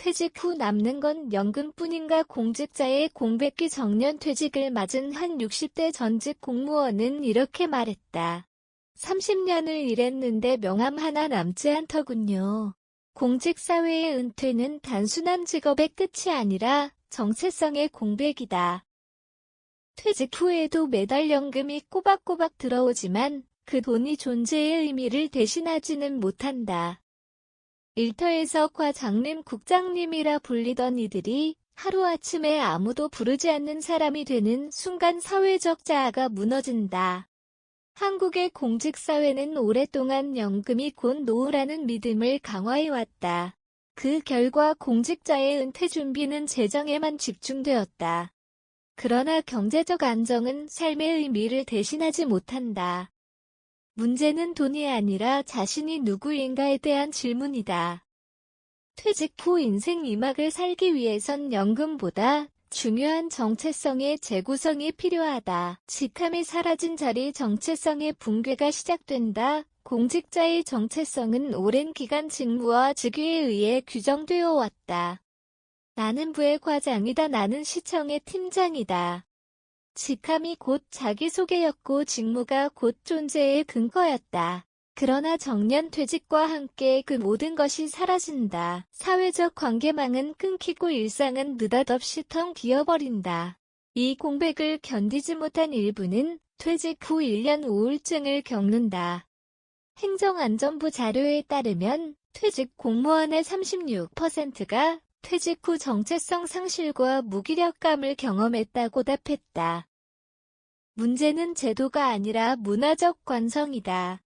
퇴직 후 남는 건 연금뿐인가? 공직자의 공백기 정년 퇴직을 맞은 한 60대 전직 공무원은 이렇게 말했다. 30년을 일했는데 명함 하나 남지 않더군요. 공직사회의 은퇴는 단순한 직업의 끝이 아니라 정체성의 공백이다. 퇴직 후에도 매달 연금이 꼬박꼬박 들어오지만 그 돈이 존재의 의미를 대신하지는 못한다. 일터에서 과장님, 국장님이라 불리던 이들이 하루아침에 아무도 부르지 않는 사람이 되는 순간 사회적 자아가 무너진다. 한국의 공직사회는 오랫동안 연금이 곧 노후라는 믿음을 강화해왔다. 그 결과 공직자의 은퇴 준비는 재정에만 집중되었다. 그러나 경제적 안정은 삶의 의미를 대신하지 못한다. 문제는 돈이 아니라 자신이 누구인가에 대한 질문이다. 퇴직 후 인생 2막을 살기 위해선 연금보다 중요한 정체성의 재구성이 필요하다. 직함이 사라진 자리 정체성의 붕괴가 시작된다. 공직자의 정체성은 오랜 기간 직무와 직위에 의해 규정되어 왔다. 나는 부의 과장이다. 나는 시청의 팀장이다. 직함이 곧 자기소개였고 직무가 곧 존재의 근거였다. 그러나 정년 퇴직과 함께 그 모든 것이 사라진다. 사회적 관계망은 끊기고 일상은 느닷없이 텅 비어버린다. 이 공백을 견디지 못한 일부는 퇴직 후 1년 우울증을 겪는다. 행정안전부 자료에 따르면 퇴직 공무원의 36%가 퇴직 후 정체성 상실과 무기력감을 경험했다고 답했다. 문제는 제도가 아니라 문화적 관성이다.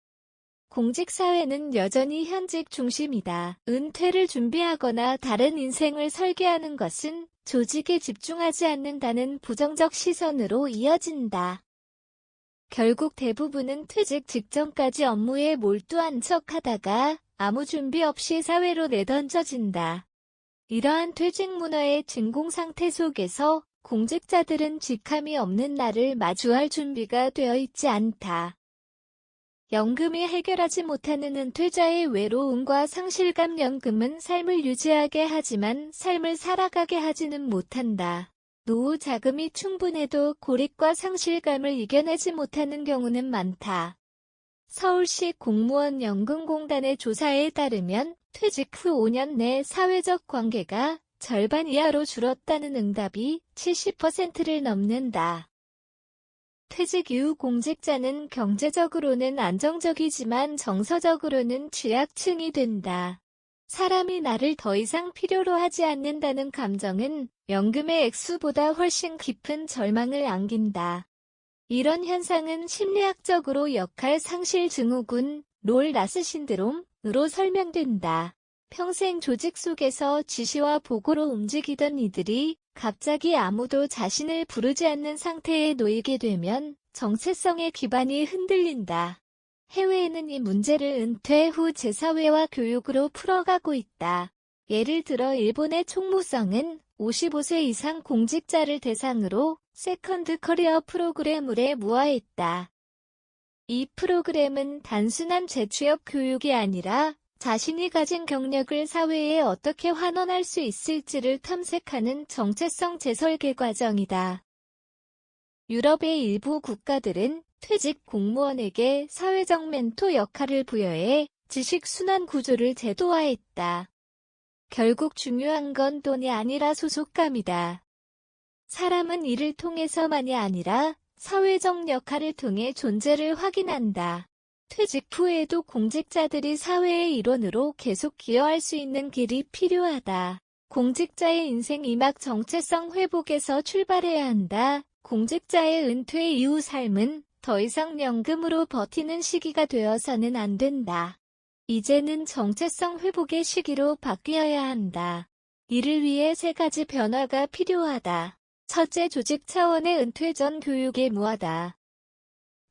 공직사회는 여전히 현직 중심이다. 은퇴를 준비하거나 다른 인생을 설계하는 것은 조직에 집중하지 않는다는 부정적 시선으로 이어진다. 결국 대부분은 퇴직 직전까지 업무에 몰두한 척하다가 아무 준비 없이 사회로 내던져진다. 이러한 퇴직 문화의 진공 상태 속에서 공직자들은 직함이 없는 날을 마주할 준비가 되어 있지 않다. 연금이 해결하지 못하는 은퇴자의 외로움과 상실감. 연금은 삶을 유지하게 하지만 삶을 살아가게 하지는 못한다. 노후 자금이 충분해도 고립과 상실감을 이겨내지 못하는 경우는 많다. 서울시 공무원연금공단의 조사에 따르면 퇴직 후 5년 내 사회적 관계가 절반 이하로 줄었다는 응답이 70%를 넘는다. 퇴직 이후 공직자는 경제적으로는 안정적이지만 정서적으로는 취약층이 된다. 사람이 나를 더 이상 필요로 하지 않는다는 감정은 연금의 액수보다 훨씬 깊은 절망을 안긴다. 이런 현상은 심리학적으로 역할 상실 증후군, 롤 라스 신드롬으로 설명된다. 평생 조직 속에서 지시와 보고로 움직이던 이들이 갑자기 아무도 자신을 부르지 않는 상태에 놓이게 되면 정체성의 기반이 흔들린다. 해외에는 이 문제를 은퇴 후 재사회와 교육으로 풀어가고 있다. 예를 들어 일본의 총무성은 55세 이상 공직자를 대상으로 세컨드 커리어 프로그램을 무화했다. 이 프로그램은 단순한 재취업 교육이 아니라 자신이 가진 경력을 사회에 어떻게 환원할 수 있을지를 탐색하는 정체성 재설계 과정이다. 유럽의 일부 국가들은 퇴직 공무원에게 사회적 멘토 역할을 부여해 지식 순환 구조를 제도화했다. 결국 중요한 건 돈이 아니라 소속감이다. 사람은 일을 통해서만이 아니라 사회적 역할을 통해 존재를 확인한다. 퇴직 후에도 공직자들이 사회의 일원으로 계속 기여할 수 있는 길이 필요하다. 공직자의 인생 2막 정체성 회복에서 출발해야 한다. 공직자의 은퇴 이후 삶은 더 이상 연금으로 버티는 시기가 되어서는 안 된다. 이제는 정체성 회복의 시기로 바뀌어야 한다. 이를 위해 3가지 변화가 필요하다. 첫째, 조직 차원의 은퇴 전 교육의 무화다.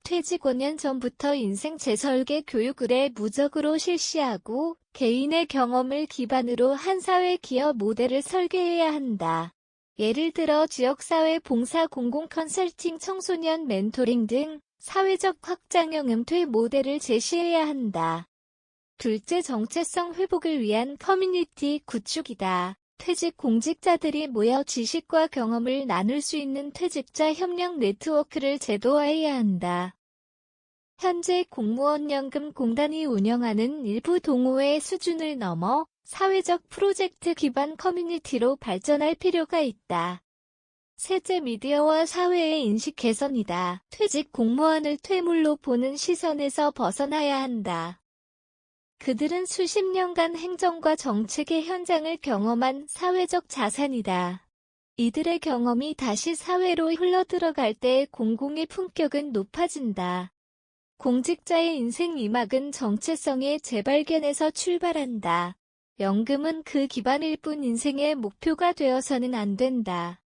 퇴직 5년 전부터 인생 재설계 교육을 무적으로 실시하고 개인의 경험을 기반으로 한 사회 기업 모델을 설계해야 한다. 예를 들어 지역사회 봉사, 공공 컨설팅, 청소년 멘토링 등 사회적 확장형 은퇴 모델을 제시해야 한다. 둘째, 정체성 회복을 위한 커뮤니티 구축이다. 퇴직 공직자들이 모여 지식과 경험을 나눌 수 있는 퇴직자 협력 네트워크를 제도화해야 한다. 현재 공무원연금공단이 운영하는 일부 동호회 수준을 넘어 사회적 프로젝트 기반 커뮤니티로 발전할 필요가 있다. 셋째, 미디어와 사회의 인식 개선이다. 퇴직 공무원을 퇴물로 보는 시선에서 벗어나야 한다. 그들은 수십 년간 행정과 정책의 현장을 경험한 사회적 자산이다. 이들의 경험이 다시 사회로 흘러들어갈 때 공공의 품격은 높아진다. 공직자의 인생 2막은 정체성의 재발견에서 출발한다. 연금은 그 기반일 뿐 인생의 목표가 되어서는 안 된다.